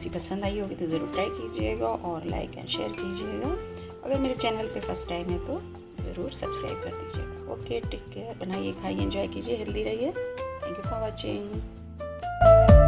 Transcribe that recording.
Recipe पसंद आई होगी तो ज़रूर ट्राई कीजिएगा और लाइक एंड शेयर कीजिएगा। अगर मेरे चैनल पे फर्स्ट टाइम है तो ज़रूर सब्सक्राइब कर दीजिएगा। ओके, टेक केयर, बनाइए, खाइए, एंजॉय कीजिए, हेल्दी रहिए। Thank you for watching.